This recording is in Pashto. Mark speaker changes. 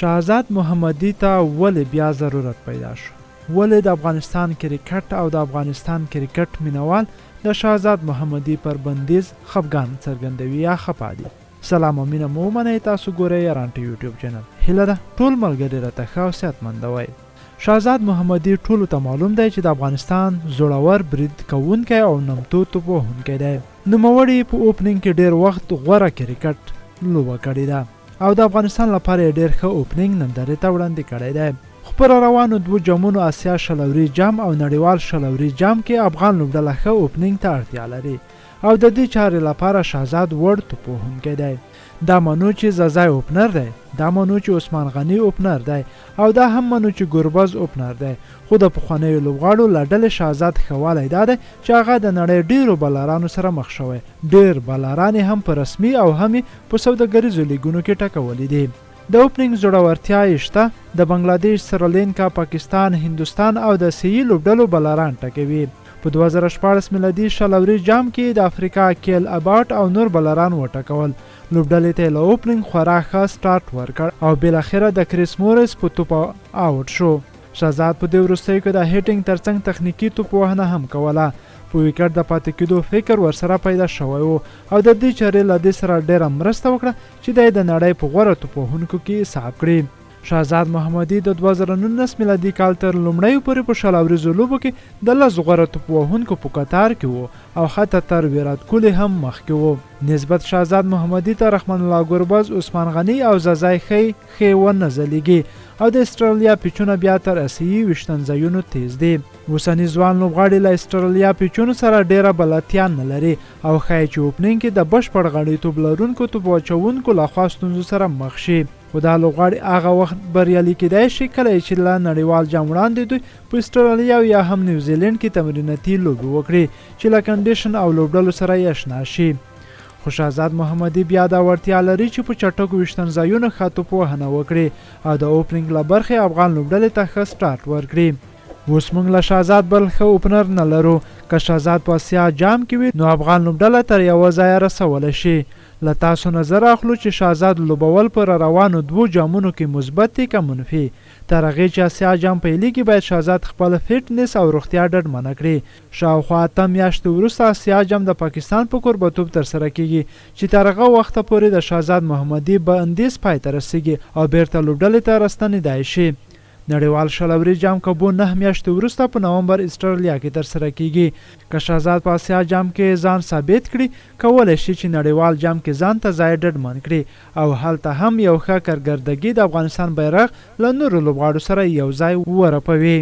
Speaker 1: شهزاد محمدي ته ولې بیا ضرورت پیدا شو؟ ولې د افغانستان کرکټ او د افغانستان کرکټ مینوال د شهزاد محمدي پر بندیز خفګان څرګندوي یا خفه دي؟ سلام او مینه مو ومنئ، تاسو ګورئ رانټ یوټیوب چینل. هیله ده ټول ملګري راته ښه او صحتمند وئ. شهزاد محمدي ټولو ته معلوم دی چې د افغانستان زړور برید کوونکی او نمتو توپ وهونکی دی. نوموړي په اوپننګ کې ډېر وخت غوره کرکټ لوبه کړې ده او د افغانستان لپاره یې ډېر ښه اوپننګ نندارې ته وړاندې کړی دی. خو پر روانو دوو جامونو اسیا شلوري جام او نړیوال شلوري جام کې افغان لوبډله ښه اوپننګ ته اړتیا لري او د دې چارې لپاره شهزاد وړ توپ وهونکی دی. دا منو چې زازای اوپنر دی، دا منو چې عثمان غني اوپنر دی او دا هم منو چې ګوربز اوپنر دی. خو د پخوانیو لوبغاړو له ډلې شهزاد ښه والی دا دی چې هغه د نړۍ ډېرو بالرانو سره مخ شوی. ډېر بالران هم په رسمي او هم په سوداګریزو لیګونو کې ټکولي دي. د اوپننګ زړورتیا یې شته. د بنګلادیش، سریلانکا، پاکستان، هندوستان او د سیي لوبډلو بالران ټکوي. په 2014 میلادي شلوري جام کې د افریقا کیل اباټ او نور بالران وټکول. لوبډلې ته له اوپننګ خورا ښه سټارټ ورکړ او بالاخره د کریس مورس په توپ آوټ شو. شهزاد په دې وروستیو کې د هیټینګ ترڅنګ تخنیکي توپ وهنه هم کوله. په ویکټ د پاتې کېدو فکر ورسره پیدا شوی و او د دې چارې له دې سره ډېره مرسته وکړه چې دی د نړۍ په غوره توپ وهونکو کې حساب کړي. شهزاد محمدي د 2019 میلادي کال تر لومړیو پورې په شلوریزو لوبو کې د 10 غوره توپ وهونکو په قطار کې و او حتی تر ویرات کوهلي هم مخکې و. نسبت شهزاد محمدي ته رحمان الله ګوربز، عثمان غني او زازای ښې ونه ځلیږي او د استرالیا پیچونه بیا تر اسیي ویشتنځایونو تیز دي. اوسني ځوان لوبغاړي له استرالیا پیچونو سره ډېره بلدتیا نه لري او ښایي چې اوپننګ کې د بشپړ غړیتوب لرونکو توپ واچوونکو لخوا ستونزو سره مخ شي. خو دا لوبغاړي هغه وخت بریالي کیدای شي کله چې له نړیوال جام وړاندې دوی په استرالیا یا هم نیوزیلینډ کې تمریناتي لوبې وکړي چې له کنډیشن او لوبډلو سره یې اشنا شي. خو شهزاد محمدي بیا دا وړتیا لري چې په چټکو ویشتنځایونو ښه توپ وهنه وکړي او د اوپننګ له برخې افغان لوبډلې ته ښه سټارټ ورکړي. اوس موږ له شهزاد بل ښه اوپنر نه لرو. که شهزاد په اسیا جام کې وي نو افغان لوبډله تر یوه ځایه رسولی شي. له تاسو نظر اخلو چې شهزاد لوبول پر روانو دوو جامونو کې مثبت دی که منفي؟ تر هغې چې اسیا جام پیلېږي باید شهزاد خپل فټنس او روغتیا ډډمنه کړي. شاوخوا 8 میاشتې وروسته اسیا جام د پاکستان په کوربتوب ترسره کیږي چې تر هغه وخته پورې د شهزاد محمدي بندیز پای ته رسیږي او بیرته لوبډلې ته راستنېدای شي. نړیوال شلوري جام کبو 9 میاشتې وروسته په نومبر استرالیا کې ترسره کیږي. که شهزاد په اسیا جام کې ځان ثابت کړي کولی شي چې نړیوال جام کې ځان ته ځای ډډمن کړي او هلته هم یو ښه کارکردګي د افغانستان بیرغ له نورو لوبغاړو سره یو ځای ورپوي.